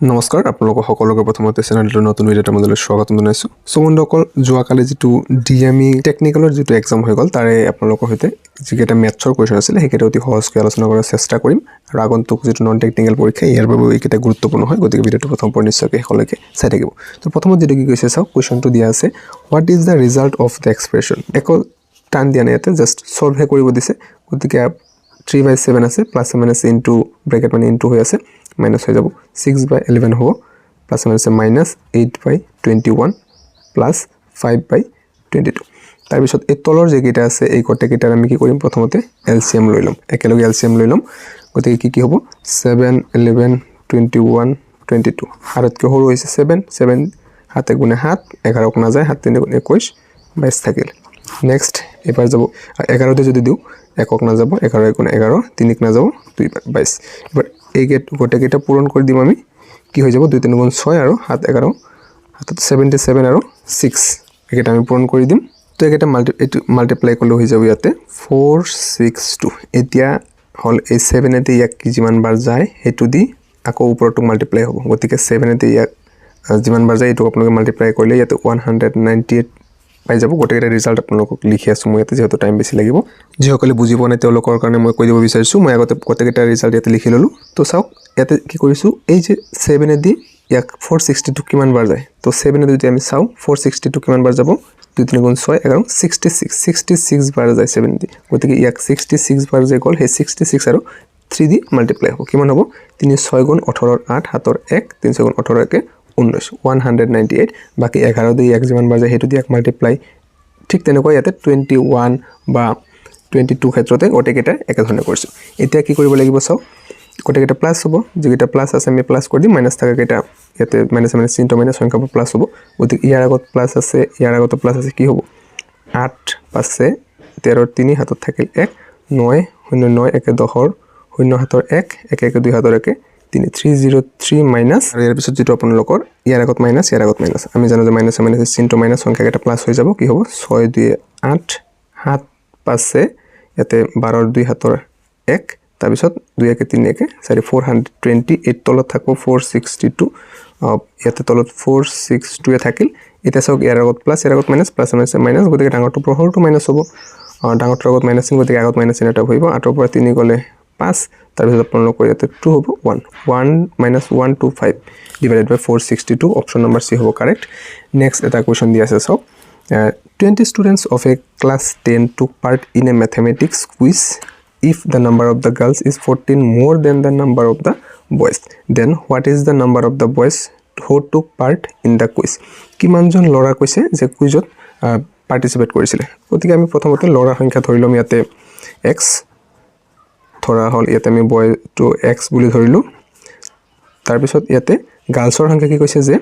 নমস্কাৰ আপোনালোকক সকলোকে প্ৰথমতে চেনেলটোৰ নতুন ভিডিঅ' এটা মধ্যলৈ স্বাগতম জনাইছোঁ। সো বন্ধুসকল যোৱাকালি যিটো ডিএমই টেকনিকেলৰ যিটো এক্সাম হৈ গ'ল তাৰে আপোনালোকৰ সৈতে যিকেইটা মেথছৰ কুৱেশ্যন আছিলে সেইকেইটা অতি সহজকৈ আলোচনা কৰাৰ চেষ্টা কৰিম আৰু আগন্তুক যিটো নন টেকনিকেল পৰীক্ষা ইয়াৰ বাবে এইকেইটা গুৰুত্বপূৰ্ণ হয়, গতিকে ভিডিঅ'টো প্ৰথম পৰা নিশ্চয়কৈ শেষলৈকে চাই থাকিব। তো প্ৰথমত যিটো কি কৈছে চাওক, কুৱেশ্যনটো দিয়া আছে what is the result of the expression. একো টান দিয়া নাই, ইয়াতে জাষ্ট ছল্ভহে কৰিব দিছে। গতিকে 3/7 আছে প্লাছ মাইনাছ ইনটু ব্ৰেকেট মানে ইনটু হৈ আছে মাইনাছ হৈ যাব 6/11 হ'ব প্লাছ মাইনাছ মাইনাছ 8/21 প্লাছ 5/22। তাৰপিছত এই তলৰ যেকেইটা আছে এই গোটেইকেইটাৰ আমি কি কৰিম, প্ৰথমতে এলচিএম লৈ ল'ম, একেলগে এলচিএম লৈ ল'ম। গতিকে কি হ'ব 7, 11, 21, 22 হাততকৈ সৰু হৈছে 7 হাতে গুণে 7, 11ক নাযায় 7 3 গুণে 21 22 থাকিল। নেক্সট এবাৰ যাব 11তে যদি দিওঁ 1ক নাযাব, 11 গুণে 11 3ক নাযাব 2 22। এবাৰ এই গোটেইকেইটা পূৰণ কৰি দিম আমি, কি হৈ যাব 2 3 গুণ 6 আৰু 7 11 হাতত 77 আৰু 6 এইকেইটা আমি পূৰণ কৰি দিম। তো এইকেইটা মাল্টিপ্লাই কৰিলে হৈ যাব ইয়াতে 462। এতিয়া হ'ল এই 7এতে ইয়াক যিমান বাৰ যায় সেইটো দি আকৌ ওপৰটো মাল্টিপ্লাই হ'ব। গতিকে 7এতে ইয়াক যিমান বাৰ যায় এইটো আপোনালোকে মাল্টিপ্লাই কৰিলে ইয়াতে 198 পাই যাব। গোটেইকেইটা ৰিজাল্ট আপোনালোকক লিখি আছোঁ মই ইয়াতে, যিহেতু টাইম বেছি লাগিব। যিসকলে বুজি পোৱা নাই তেওঁলোকৰ কাৰণে মই কৈ দিব বিচাৰিছোঁ, মই আগতে গোটেইকেইটা ৰিজাল্ট ইয়াতে লিখি ল'লোঁ। তো চাওক ইয়াতে কি কৰিছোঁ, এই যে 7এদি ইয়াক 462 কিমান বাৰ যায়, তো 7এদি যদি আমি চাওঁ 462 কিমান বাৰ যাব 2 3 গুণ 6 11 66 বাৰ যায় 7এদি। গতিকে ইয়াক 66 বাৰ যে গ'ল সেই 66 আৰু 3 দি মাল্টিপ্লাই হ'ব, কিমান হ'ব 3 6 গুণ 18 8 7 1 3 6 গুণ 18 1 19 198। বাকী 11 দি ইয়াক যিমান বাৰ যায় সেইটো দি ইয়াক মাল্টিপ্লাই। ঠিক তেনেকৈ ইয়াতে 21 বা 22 ক্ষেত্ৰতে গোটেইকেইটা একেধৰণে কৰিছোঁ। এতিয়া কি কৰিব লাগিব চাওক, গোটেইকেইটা প্লাছ হ'ব, যিকেইটা প্লাছ আছে আমি প্লাছ কৰি দিম, মাইনাছ থাকাকেইটা ইয়াতে মাইনাছ মাইনাছ চিনটো মাইনাছ সংখ্যাবোৰ প্লাছ হ'ব। গতিকে ইয়াৰ আগত প্লাছ আছে, ইয়াৰ আগতো প্লাছ আছে, কি হ'ব 8 5 13 3 হাতত থাকিল 1 9 0 9 1 10 0 7 1 1 1 2 7 1 3 303 মাইনাছ আৰু ইয়াৰ পিছত যিটো আপোনালোকৰ ইয়াৰ আগত মাইনাছ ইয়াৰ আগত মাইনাছ, আমি জানো যে মাইনাছ মাইনাছ চিনটো মাইনাছ সংখ্যাকেইটা প্লাছ হৈ যাব, কি হ'ব 6 2 8 7 5 ইয়াতে 12 2 7 1 তাৰপিছত 2 1 3 1 4 428 তলত থাকিব 462, ইয়াতে তলত 462 থাকিল। এতিয়া চাওক ইয়াৰ আগত প্লাছ ইয়াৰ আগত মাইনাছ প্লাছ মাইনাছ মাইনাছ, গতিকে ডাঙৰটো পৰা সৰুটো মাইনাছ হ'ব, ডাঙৰটোৰ আগত মাইনাছ চিন, গতিকে আগত মাইনাছ চিন এটা আহিব, 8ৰ পৰা 3 গ'লে 5, তাৰপিছত আপোনালোকৰ ইয়াতে 2 হ'ব 1 -125 ডিভাইডেড বাই 462, অপশ্যন নম্বৰ চি হ'ব কাৰেক্ট। নেক্সট এটা কুৱেশ্যন দিয়া আছে চাওক, 20 students of a class 10 took part in a mathematics quiz. If the number of the girls is 14 more than the number of the boys, then what is the number of the boys who took part in the quiz? কিমানজন ল'ৰা কৈছে যে কুইজত participate কৰিছিলে। গতিকে আমি প্ৰথমতে ল'ৰাৰ সংখ্যা ধৰি ল'ম, ইয়াতে x ধৰা হ'ল, ইয়াতে আমি বয়টো x বুলি ধৰিলোঁ। তাৰপিছত ইয়াতে গাৰ্লছৰ সংখ্যা কি কৈছে যে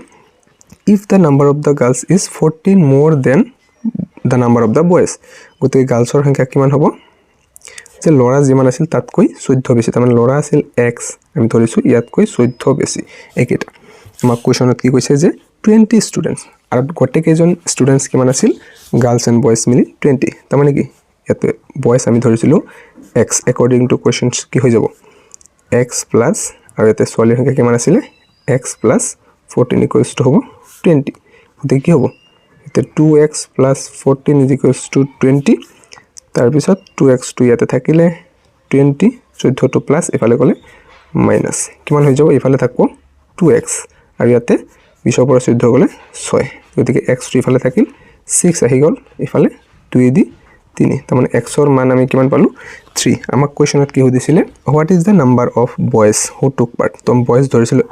if the number of the girls is 14 more than the number of the boys, গতিকে গাৰ্লছৰ সংখ্যা কিমান হ'ব যে ল'ৰা যিমান আছিল তাতকৈ 14 বেছি, তাৰমানে ল'ৰা আছিল x, আমি ধৰিছোঁ ইয়াতকৈ 14 বেছি। এইকেইটা আমাক কুৱেশ্যনত কি কৈছে যে 20 ষ্টুডেণ্টছ, আৰু গোটেইকেইজন ষ্টুডেণ্টছ কিমান আছিল গাৰ্লছ এণ্ড বয়জ মিলি 20, তাৰমানে কি ইয়াতে বয়জ আমি ধৰিছিলোঁ x, একৰ্ডিং টু কুৱেশ্যনছ কি হৈ যাব x প্লাছ, আৰু ইয়াতে ছোৱালীৰ সংখ্যা কিমান আছিলে x প্লাছ 14 ইকুৱেলছ টু হ'ব 20। গতিকে কি হ'ব এতিয়া 2x plus 14 is equals to 20, তাৰপিছত 2x2 ইয়াতে থাকিলে 20, 14টো প্লাছ এইফালে গ'লে মাইনাছ, কিমান হৈ যাব এইফালে থাকিব 2x, আৰু ইয়াতে 20ৰ পৰা 14 গ'লে 6, গতিকে x2 ইফালে থাকিল 6 আহি গ'ল, ইফালে 2 দি 3, তাৰমানে xৰ মান আমি কিমান পালোঁ 3। আমাক কুৱেশ্যনত কি সুধিছিলে what is the number of boys who took part, তো বয়জ ধৰিছিলোঁ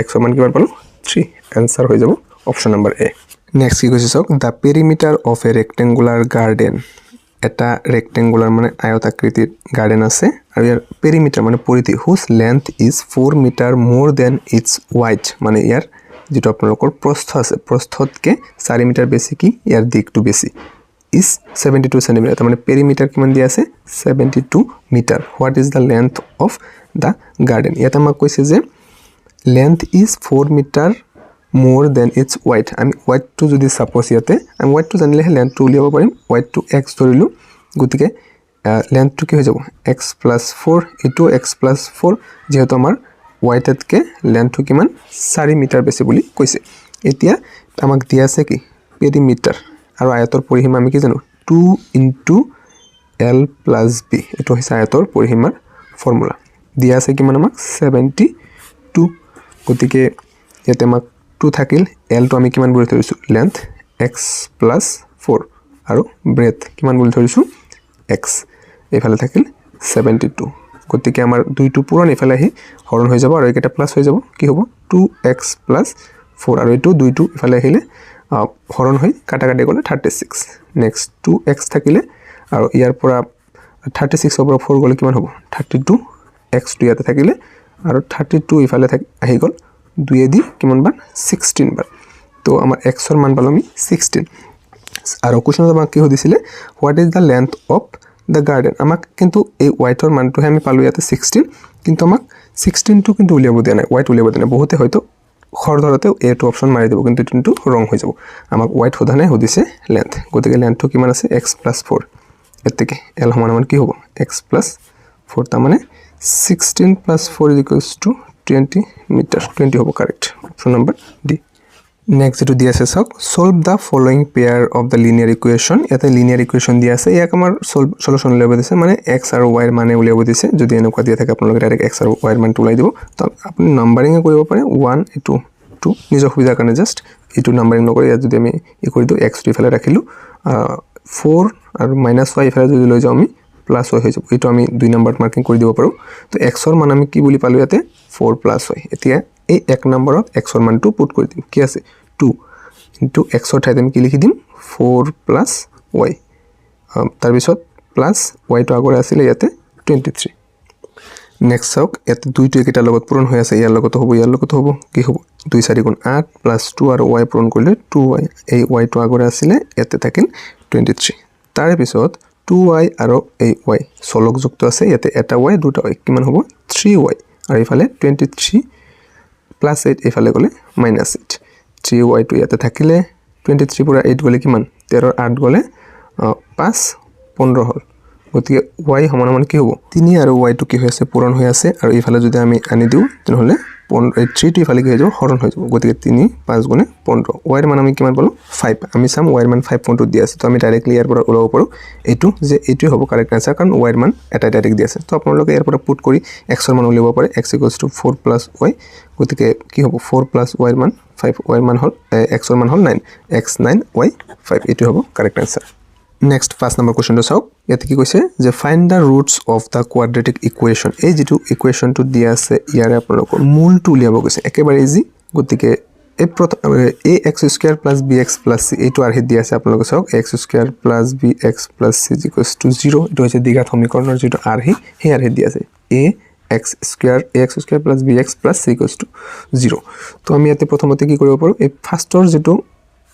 xৰ মান কিমান পালোঁ 3, এনচাৰ হৈ যাব অপশ্যন নম্বৰ এ। নেক্সট কি কৈছে চাওক, the perimeter of A rectangular garden, এটা ৰেক্টেংগুলাৰ মানে আয়তাকৃতিৰ গাৰ্ডেন আছে, আৰু ইয়াৰ পেৰিমিটাৰ মানে পৰিধি হুজ length is 4 metre more than it's wide, মানে ইয়াৰ যিটো আপোনালোকৰ প্ৰস্থ আছে প্ৰস্থতকৈ 4 মিটাৰ বেছি, কি ইয়াৰ দিশটো বেছি, ইজ 72 চেণ্টিমিটাৰ, তাৰমানে পেৰিমিটাৰ কিমান দিয়া আছে 72 metre. What is the length of the garden, ইয়াতে আমাক কৈছে যে length is 4 metre more than it's wide, আমি ৱাইডটো যদি ছাপ'জ ইয়াতে আমি ৱাইডটো জানিলেহে লেন্থটো উলিয়াব পাৰিম, ৱাইডটো x ধৰিলোঁ, গতিকে লেন্থটো কি হৈ যাব x + 4, এইটো x + 4, যিহেতু আমাৰ ৱাইটতকৈ লেন্থটো কিমান 4 মিটাৰ বেছি বুলি কৈছে এতিয়া আমাক দিয়া আছে কি পেৰিমিটাৰ আৰু আয়তৰ পৰিসীমা আমি কি জানো 2 * L + B এটো হৈছে আয়তৰ পৰিসীমাৰ ফৰ্মুলা দিয়া আছে কিমান আমাক 72 গতিকে ইয়াতে আমাক 2 থাকিল L টো আমি কিমান বুলি ধৰিছো লেন্থ x + 4 আৰু ব্ৰেথ কিমান বুলি ধৰিছো x এফালে থাকিল 72 গতিকে আমাৰ দুইটো পুৰণ এফালে আহি হৰণ হৈ যাব আৰু এটা প্লাস হৈ যাব কি হ'ব 2x + 4 আৰু এটো দুইটো এফালে আহিলে হৰণ হৈ কাটাকাটি গলে 36 নেক্সট 2x থাকিলে আৰু ইয়াৰ পৰা 36 পৰা 4 গলে কিমান হ'ব 32 x টো ইয়াতে থাকিলে আৰু 32 ইফালে আহি গল 2 এ দি কিমান বাৰ 16 বাৰ তো আমাৰ x ৰ মান পালো আমি 16 আৰু কোৱেশ্চনত আমাক কি হদিছিলে what is the length of the garden আমাক কিন্তু এই হোৱাইটৰ মানটোহে আমি পালো ইয়াতে 16 কিন্তু আমাক 16 টো কিন্তু উলিয়াব দিয়া নাই হোৱাইট উলিয়াব দিয়া নাই বহুতে হয়তো খৰ ধৰতে এটো অপচন মাৰি দিব কিন্তু কিন্তু ৰং হৈ যাব আমাক হোৱাইট হোদা নাই হদিছে লেন্থ গতিকে লেন্থটো কিমান আছে x + 4 এতেকে l সমান কি হ'ব x + 4 তা মানে 16 + 4 = 20 মিটাৰ 20 হ'ব correct option number D next যেটো দিয়া আছে সক solve the following pair of the linear equation এতে লিনিয়ার ইকুয়েশন দিয়া আছে ইয়াক আমাৰ সলিউশন উলিয়াব দিছে মানে x আৰু y এৰ মানে উলিয়াব দিছে যদি এনেকুৱা দিয়া থাকে আপোনালোকে ডাইৰেক্ট x আৰু y এৰ মান উলাই দিব তো আপুনি নাম্বাৰিং কৰিব পাৰে 1 2 2 নিজৰ সুবিধাৰ কাৰণে জাস্ট এটো নাম্বাৰিং নকৰি ইয়াত যদি আমি ই কৰি দিও x টো ইফালে ৰাখিলো 4 আৰু -y ইফালে যদি লৈ যাও আমি প্লাস y হৈ যাব এটো আমি 2 নম্বৰত মাৰ্কিং কৰি দিব পাৰো তো x ৰ মান আমি কি বুলি পালো ইয়াতে 4 + y এতিয়া এই এক নম্বৰত x ৰ মানটো পুট কৰি দিম কি আছে 2 * x ৰ ঠাইতে আমি কি লিখি দিম 4 + y তাৰ পিছত প্লাস y টো আগৰে আছিল ইয়াতে 23 নেক্সট সক ইয়াতে দুইটো একেটা লগত পূৰণ হৈ আছে ইয়াৰ লগত হ'ব কি হ'ব 2 4 গুণ 8 + 2 আৰু y পূৰণ কৰিলে 2y এই y টো আগৰে আছিল ইয়াতে থাকিল 23 তাৰ পিছত 2y আৰু এই y চলক যুক্ত আছে ইয়াতে এটা y দুটা y কিমান হ'ব 3y আৰু ইফালে 23 + 8 ইফালে গলে -8 3y টো ইয়াতে থাকিলে 23 পৰা 8 গলে কিমান 13 8 গলে 5 15 হল গতিকে y সমান কি হ'ব 3 আৰু y টো কি হৈ আছে পূৰণ হৈ আছে আৰু ইফালে যদি আমি আনি দিও তেনেহলে 3 টো ইফালে কি হৈ যাব হৰণ হৈ যাব গতিকে 3 5 গুণে 15 y এর মান আমি কিমান পালো 5 আমি চাম y এর মান 5.2 দি আছে তো আমি ডাইরেক্টলি ইয়াৰ পৰা ওলাব পাৰো এটো যে এটোই হ'ব কাৰেক্ট আনসাৰ কাৰণ y এৰ মান এটা ডাইৰেক্ট দি আছে তো আপোনালোকে ইয়াৰ পৰা পুট কৰি x এৰ মান উলিয়াব পাৰে x = 4 + y গতিকে কি হ'ব 4 + y এর মান 5 y এর মান হল x এর মান হল 9 x 9 y 5 এটো হ'ব কারেক্ট আনসার নেক্সট 5 নম্বৰ কোৱেশ্চনটো চাওক ইয়াতে কি কৈছে যে find the roots of the quadratic equation এই যেটো ইকুৱেশনটো দিয়া আছে ইয়াৰে আপোনালোকৰ মূলটো উলিয়াব গৈছে একেবাৰে ইজি গতিকে এই প্ৰথম ax² + bx + c এইটো আৰহি দিয়া আছে আপোনালোকে চাওক x² + bx + c = 0 এটো হৈছে দ্বিঘাত সমীকৰণৰ যেটো আৰহি হে আৰহি দিয়া আছে ax² + bx + c = 0 তো আমি ইয়াতে প্ৰথমতে কি কৰিব পাৰো এই ফাৰ্ষ্টৰ যেটো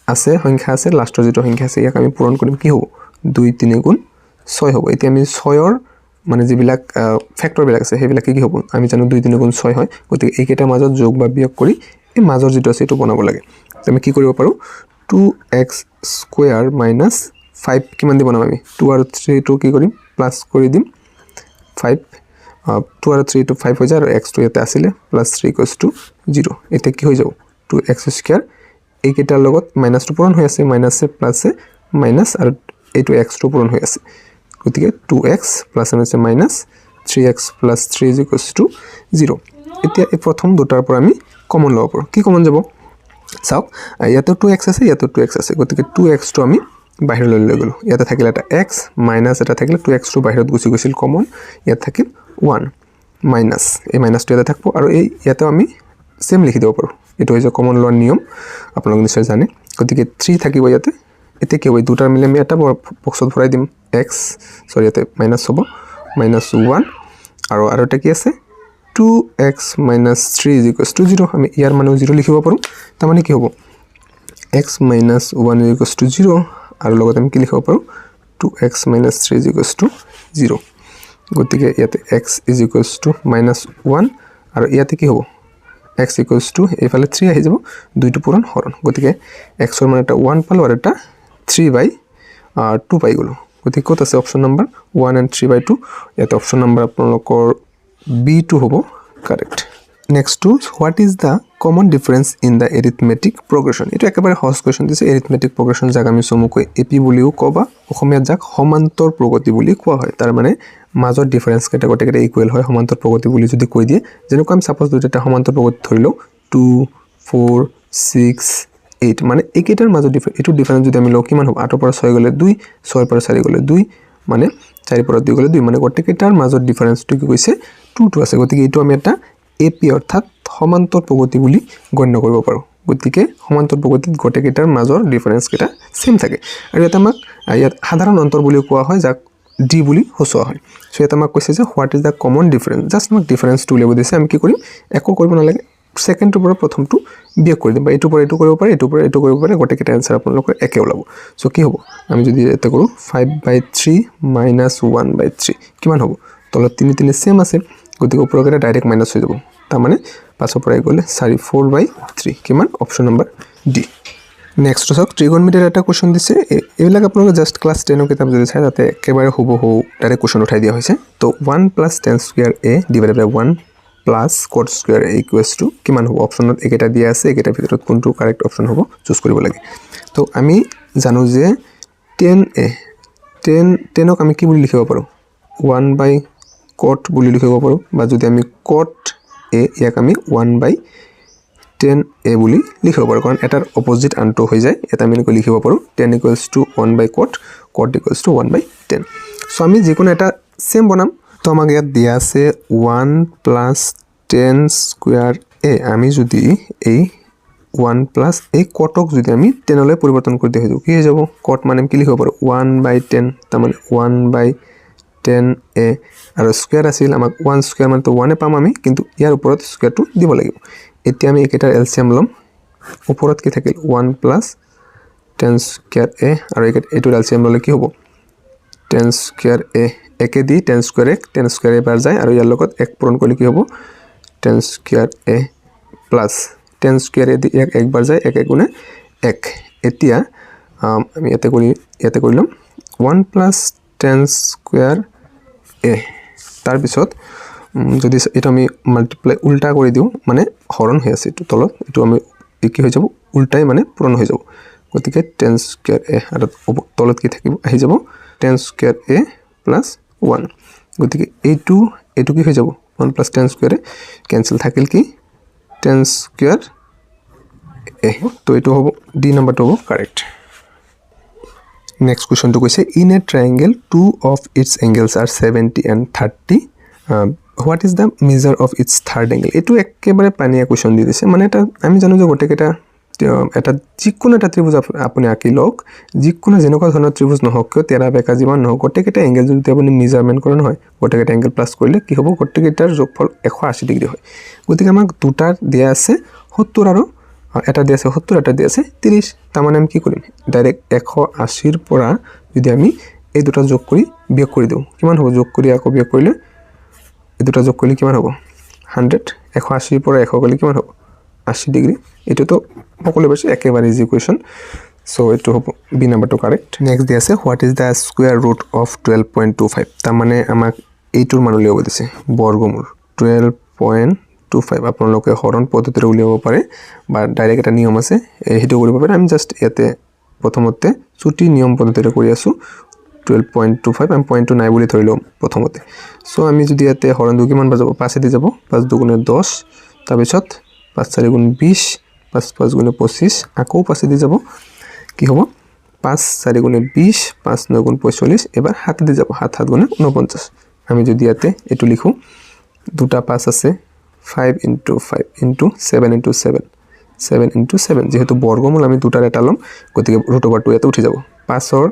আছে সংখ্যা আছে লাষ্টৰ যেটো সংখ্যা আছে ইয়াক আমি পূৰণ কৰিম কি হ'ব 2 3 গুণ 6 হ'ব এতিয়া আমি 6 ৰ মানে যিবিলাক ফ্যাক্টৰ বিলাক আছে হেবিলাক কি হ'ব আমি জানো 2 3 গুণ 6 হয় গতিকে এইকেইটা মাজত যোগ বা বিয়োগ কৰি এই মাজৰ যেটো আছে এটো বনাব লাগে আমি কি কৰিব পাৰো 2x² - 5 কিমান দি বনাম আমি 2 আৰু 3 টো কি কৰিম প্লাস কৰি দিম 5 2 আৰু 3 টো 5 হৈ যায় আৰু x টো ইয়াতে আছিল +3 = 0 এটা কি হৈ যাব 2x² এইকেইটাৰ লগত মাইনাস টো পূৰণ হৈ আছে মাইনাস এ প্লাস এ মাইনাস আৰু এইটো x টো পূৰণ হৈ আছে গতিকে 2x প্লাস আছে মাইনাস 3x + 3 = 0 এতিয়া এই প্ৰথম দুটাৰ পৰা আমি কমন লব পাৰো কি কমন যাব চাওক ইয়াতে 2x আছে ইয়াতে 2x আছে গতিকে 2x টো আমি বাহিৰলৈ লৈ গলো ইয়াতে থাকিলে এটা x মাইনাস এটা থাকিলে 2x টো বাহিৰত গুচি গৈছিল কমন ইয়াত থাকিল 1 মাইনাস এই মাইনাস টো ইয়াতে থাকব আৰু এই ইয়াতে আমি সেম লিখি দিব পাৰো এটো হৈছে কমন লোৱাৰ নিয়ম আপোনালোক নিশ্চয় জানে গতিকে 3 থাকিব ইয়াতে এতে কি হয় দুটাৰ মিলে আমি এটা বক্সত ভৰাই দিম x সৰি ইয়াতে মাইনাস হ'ব -1 আৰু এটা কি আছে 2x - 3 = 0 আমি ইয়াৰ মানে 0 লিখিব পাৰো তাৰ মানে কি হ'ব x - 1 = 0 আৰু লগত আমি কি লিখিব পাৰো 2x - 3 = 0 গতিকে ইয়াতে x = -1 আৰু ইয়াতে কি হ'ব x = এফালে 3 আহি যাব দুইটো পূৰণ হৰণ গতিকে x ৰ মান এটা 1 পালো আৰু এটা 3/2 পাই গলো গতিকে কত আছে অপশন নাম্বাৰ 1 and 3/2 ইয়াতে অপশন নাম্বাৰ আপোনালোকৰ B2 হ'ব correct next two what is the common difference in the arithmetic progression এইটো একেবাৰে সহজ কুৱেশ্যন দিছে এৰিথমেটিক প্ৰগ্ৰেশ্যন যাক আমি চমুকৈ এপি বুলিও কওঁ বা অসমীয়াত যাক সমান্তৰ প্ৰগতি বুলি কোৱা হয় তাৰ মানে মাজৰ ডিফাৰেঞ্চ কেইটা গোটেইকেইটা ইকুৱেল হয় সমান্তৰ প্ৰগতি বুলি যদি কৈ দিয়ে যেনেকৈ আমি সাপোজ দুটা সমান্তৰ প্ৰগতি ধৰি লওঁ 2 4 6 8 মানে এইকেইটাৰ মাজৰ এইটো ডিফাৰেঞ্চ যদি আমি লওঁ কিমান হ'ব 8 পৰা 6 গ'লে 2 6 পৰা 4 গ'লে 2 মানে 4 পৰা 2 গ'লে 2 মানে গোটেইকেইটাৰ মাজৰ ডিফাৰেঞ্চটো কি কৈছে 2 আছে গতিকে এইটো আমি এটা এপি অৰ্থাৎ সমান্তৰ প্ৰগতি বুলি গণ্য কৰিব পাৰোঁ গতিকে সমান্তৰ প্ৰগতিত গোটেইকেইটাৰ মাজৰ ডিফাৰেঞ্চ কেইটা সেম থাকে আৰু এটা আমাক ইয়াত সাধাৰণ অন্তৰ বুলি কোৱা হয় যাক ডি বুলি সূচোৱা হয় সো এটা আমাক কৈছে যে what is the common difference just আমাক ডিফাৰেঞ্চটো উলিয়াব দিছে আমি কি কৰিম একো কৰিব নালাগে সেকেন্ডৰ পৰা প্ৰথমটো বিয়োগ কৰি দিম বা এইটো পৰা এইটো কৰিব পাৰে এইটো পৰা এইটো কৰিব পাৰে গোটেইকেইটা আনসাৰ আপোনালোকৰ একে ওলাব সো কি হ'ব আমি যদি এটা কৰো 5/3 - 1/3 কিমান হ'ব তলত 3 3 সেম আছে গতিকে ওপৰকেইটা ডাইৰেক্ট মাইনাস হৈ যাব তাৰ মানে 5 পৰা গ'লে 4 4/3 কিমান অপচন নম্বৰ ডি নেক্সট চাওক ট্ৰিগনমেট্ৰিৰ এটা কোৱেশ্চন দিছে এইবিলাক আপোনালোকে জাস্ট ক্লাস 10 ৰ কিতাপ যদি চাই তাতে একেবাৰে হুবহু ডাইৰেক্ট কোৱেশ্চন উঠাই দিয়া হৈছে তো 1 + tan square a / 1 plus cot square equals to কিমান হ'ব অপচনত একেটা দিয়া আছে একেটাৰ ভিতৰত কোনটো কাৰেক্ট অপচন হ'ব চুজ কৰিব লাগে তো আমি জানো যে 10ক আমি কি বুলি লিখিব পাৰো 1/cot বুলি লিখিব পাৰো বা যদি আমি cot a ইয়াক আমি 1/10a বুলি লিখিব পাৰো কাৰণ এটাৰ অপোজিট আনটো হৈ যায় এটা আমি লিখিব পাৰো 10 = 1/cot cot = 1/10 সো আমি যিকোনো এটা সেম বনাম তো আমাক ইয়াত দিয়া আছে 1 + tan স্কয়ার a আমি যদি এই 1 + এই cotক যদি আমি 10 লৈ পৰিৱৰ্তন কৰি দিও কি হৈ যাব cot মানে কি লিখিব পাৰো 1/10 তাৰ মানে 1/10a আৰু স্কয়াৰ আছিল আমাক 1 স্কয়াৰ মানে তো 1 এ পাম আমি কিন্তু ইয়াৰ ওপৰত স্কয়াৰটো দিব লাগিব এতিয়া আমি একেটাৰ এলসিয়াম লম ওপৰত কি থাকিল 1 + tan স্কয়াৰ a আৰু এইটোৰ এলসিয়াম ললে কি হ'ব tan স্কয়াৰ a একে দি tan স্কয়াৰ a বাৰ যায় আৰু ইয়াৰ লগত এক পূৰণ কৰিলে কি হ'ব tan square a plus tan square a দি এক বাৰ যায় এক গুণে 1 এতিয়া আমি ইয়াতে কৰিলাম 1 + tan স্কয়াৰ a তাৰ পিছত যদি এটা আমি মাল্টিপ্লাই উল্টা কৰি দিও মানে হৰণ হৈ আছে এটো তলত এটো আমি কি হৈ যাব উল্টাই মানে পূৰণ হৈ যাব গতিকে tan স্কয়াৰ a আৰু তলত কি থাকিব আহি যাব tan স্কয়ার a + 1 গতিকে এইটো কি হৈ যাব 1 + tan স্কয়ার ক্যান্সেল থাকিল কি tan স্কয়ার a তো এইটো হ'ব ডি নাম্বাৰটো হ'ব কাৰেক্ট নেক্সট কোৱেশ্চনটো কৈছে in a triangle two of its angles are 70 and 30 what is the measure of its third angle এইটো একেবাৰে পানিয়া কোৱেশ্চন দি দিছে মানে এটা আমি জানো যে গোটেইকেইটা এটা যিকোনো এটা ত্ৰিভুজ আপুনি আঁকি লওক যিকোনো যেনেকুৱা ধৰণৰ ত্ৰিভুজ নহওক কিয় তেৰা বেকা যিমান নহওক গোটেইকেইটা এংগেল যদি আপুনি মেজাৰমেন্ট কৰে নহয় গোটেইকেইটা এংগেল প্লাস কৰিলে কি হ'ব গোটেইকেইটাৰ যোগফল 180 ডিগ্ৰী হয় গতিকে আমাক দুটাৰ দিয়া আছে 70 আৰু এটা দিয়া আছে 70 এটা দিয়া আছে 30 তাৰ মানে আমি কি কৰিম ডাইৰেক্ট 180 ৰ পৰা যদি আমি এই দুটা যোগ কৰি বিয়োগ কৰি দিও কিমান হ'ব যোগ কৰি আকৌ বিয়োগ কৰিলে এই দুটা যোগ কৰিলে কিমান হ'ব 100 180 ৰ পৰা 100 গলে কিমান হ'ব 80 ডিগ্ৰী এটো তো সকলো বেছি একেবাৰে ইজি কোৱেশ্চন সো এটো হ'ব বি নাম্বাৰটো কাৰেক্ট নেক্সট দি আছে what is da square root of 12.25 তাৰ মানে আমাক এইটোৰ মান উলিয়াব দিছে বৰ্গমূল 12.25 আপোনালোকে হৰণ পদ্ধতিৰে উলিয়াব পাৰে বা ডাইৰেক্ট এটা নিয়ম আছে হেতু কৰিব পাৰে আমি জাস্ট ইয়াতে প্ৰথমতে চুটি নিয়ম পদ্ধতিৰে কৰি আছো 12.25 আমি পইণ্টটো নাই বুলি ধৰিলো প্ৰথমতে সো আমি যদি ইয়াতে হৰণ দু কিমান বাজাব 5 দি যাব 5 2 গুণে 10 তাৰ পিছত 5 4 গুণ 20 5 5 গুণে 25 আকৌ 5 দি যাব কি হ'ব 5 4 গুণে 20 5 9 গুণ 45 এবাৰ 7 দি যাব 7 7 গুণে 49 আমি যদি ইয়াতে এটো লিখো দুটা 5 আছে 5 * 5 * 7 * 7 7 * 7 যেহেতু বর্গমূল আমি দুটাৰ এটা লম গতিকে √2 এতে উঠি যাব 5ৰ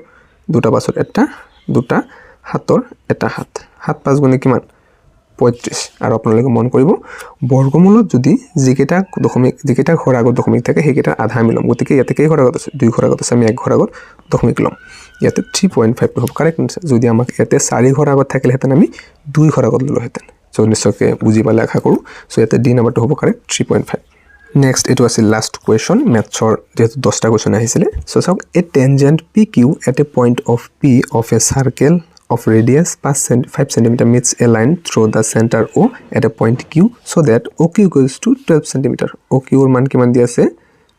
দুটা 5ৰ এটা দুটা 7ৰ এটা 7 7 5 গুণে কিমান 35 আৰু আপোনালোকে মন কৰিব বৰ্গমূলত যদি যিকেটা দশমিক যিকেটা ঘৰ আগত দশমিক থাকে সেইকেটা আধা মিলম গতিকে ইয়াতে কেই ঘৰ আগত আছে 2 ঘৰ আগত আছে আমি 1 ঘৰ আগত দশমিক লম ইয়াতে 3.5 হ'ব কাৰেক্ট যদি আমাক ইয়াতে 4 ঘৰ আগত থাকিলে হেতেন আমি 2 ঘৰ আগত ললো হেতেন সো নিশ্চয়কৈ বুজি পালে আশা কৰো সো ইয়াতে ডি নাম্বাৰটো হ'ব কাৰেক্ট 3.5 নেক্সট এটো আছে লাস্ট কোৱেশ্চন ম্যাথছৰ যেহেতু 10টা কোৱেশ্চন আহিছিলে সো চাওক এ tangent PQ at a point of P of a circle of radius 5 cm meets a line through the center O at a point Q so that OQ equals to 12 cm. OQ এর মান কিমান দি আছে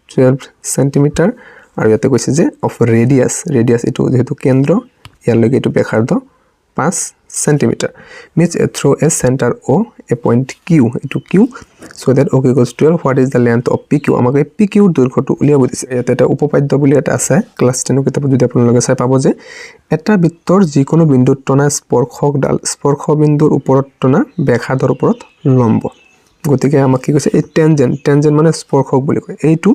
12 cm আর ইয়াতে কৈছে যে of radius এটো যেহেতু কেন্দ্র ইয়ার লগে এটো ব্যাসার্ধ 5 cm meets through a center O a point Q এটো Q so that OQ equals 12. What is the length of PQ? আমাকে PQ এর দৈর্ঘ্যটো উলিয়াব দিছে ইয়াতে এটা উপপাদ্য বলি এটা আছে ক্লাস 10 এর কিতাবত যদি আপোনালোকে চাই পাবো যে এটা বৃত্তৰ যিকোনো বিন্দুত টনা স্পৰ্শ বিন্দুৰ ওপৰত টনা ব্যাসাৰ্ধৰ ওপৰত লম্ব গতিকে আমাক কি কৈছে এই টেনজেন্ট মানে স্পৰ্শক বুলি কয় এইটো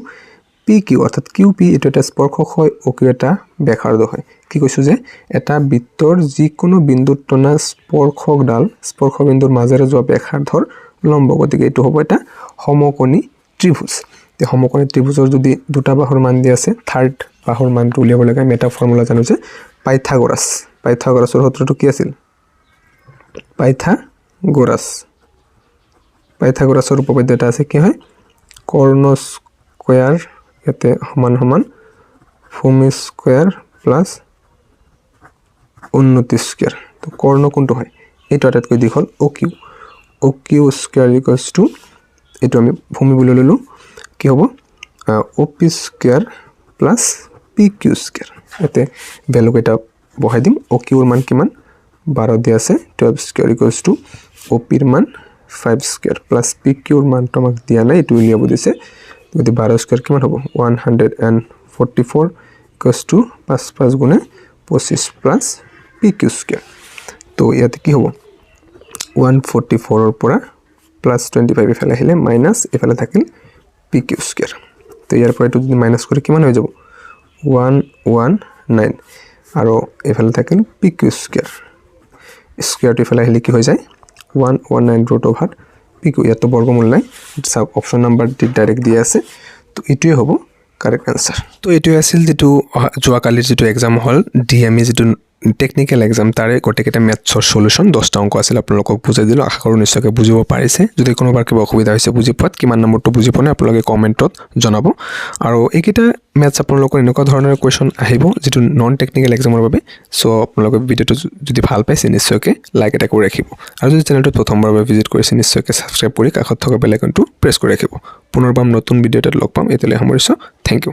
PQ অৰ্থাৎ QP এটা একটা স্পৰ্শক হয় OQ এটা ব্যাসাৰ্ধ হয় কি কৈছো যে এটা বৃত্তৰ যিকোনো বিন্দুত টনা স্পৰ্শ বিন্দুৰ মাজেৰে যোৱা ব্যাসাৰ্ধৰ লম্ব গতিকে এটো হ'ব এটা সমকোণী ত্ৰিভুজ তে সমকোণী ত্ৰিভুজৰ যদি দুটা বাহুৰ মান দি আছে থাৰ্ড বাহুৰ মানটো উলিয়াব লাগে আমি এটা ফৰ্মুলা জানো যে পাইথাগোৰাছৰ সূত্ৰটো কি আছিল পাইথাগোৰাছৰ উপপাদ্য এটা আছে কি হয় কৰ্ণ স্কয়ার এতে সমান ভূমি স্কয়ার প্লাস উন্নতি স্কয়ার তো কর্ণ কোনটো হয় এইটো আটাইতকৈ দীঘল OQ স্কয়ার ইকুয়ালস টু এইটো আমি ভূমি বুলি ললো কি হ'ব OP square plus PQ square এতে ভ্যালু এটা বহাই দিম OQ এর মান কিমান 12 দি আছে 12 স্কয়ার ইকুয়ালস টু OP এর মান 5 স্কয়ার প্লাস PQ এর মান তো আমাক দিয়া নাই এটো উলিয়াব দিছে যদি 12 স্কয়ার কিমান হ'ব 144 ইকুয়ালস টু 5 গুণে 25 প্লাস PQ স্কয়ার তো ইয়াতে কি হ'ব 144 এর পৰা প্লাস 25 এফালে আহিলে মাইনাস এফালে থাকিল PQ স্কয়াৰ তো ইয়াৰ পৰা এটো যদি মাইনাস কৰি কিমান হৈ যাব 119 আৰু এফালে থাকিল PQ স্কয়ার স্কয়ারটো এফালে আহিলে কি হৈ যায় 119 root over PQ ইয়াতো বর্গমূল নাই সব অপশন নাম্বার ডাইরেক্ট দিয়া আছে তো এটোই হ'ব কারেক্ট আনসার তো এটোই আছিল যেটো জোৱাকালিৰ যেটো এক্সাম হল ডিএমই যেটো টেকনিক্যাল এক্সাম তাৰে গোটেইটা ম্যাথছৰ সলিউশন 10টা অংক আছিল আপোনালোকক বুজাই দিলো আশা কৰো নিশ্চয়কৈ বুজিব পাৰিছে যদি কোনোবাৰ কিবা অসুবিধা হৈছে বুজি পোৱাত কিমান নম্বৰটো বুজি পোৱা নাই আপোনালোকে কমেন্টত জনাব আৰু এইকেইটা ম্যাথছ আপোনালোকৰ এনেকুৱা ধৰণৰ কোৱেশ্চন আহিব যেটো নন টেকনিক্যাল এক্সামৰ বাবে সো আপোনালোকে ভিডিওটো যদি ভাল পাইছে নিশ্চয়কৈ লাইক এটা কৰি ৰাখিব আৰু যদি চেনেলটো প্ৰথমবাৰৰ বাবে ভিজিট কৰিছে নিশ্চয়কৈ সাবস্ক্ৰাইব কৰি কাষত থকা বেল আইকনটো প্ৰেছ কৰি ৰাখিব পুনৰবাৰ নতুন ভিডিওত লগ পাম এতিয়ালৈ সামৰিছো থ্যাংক ইউ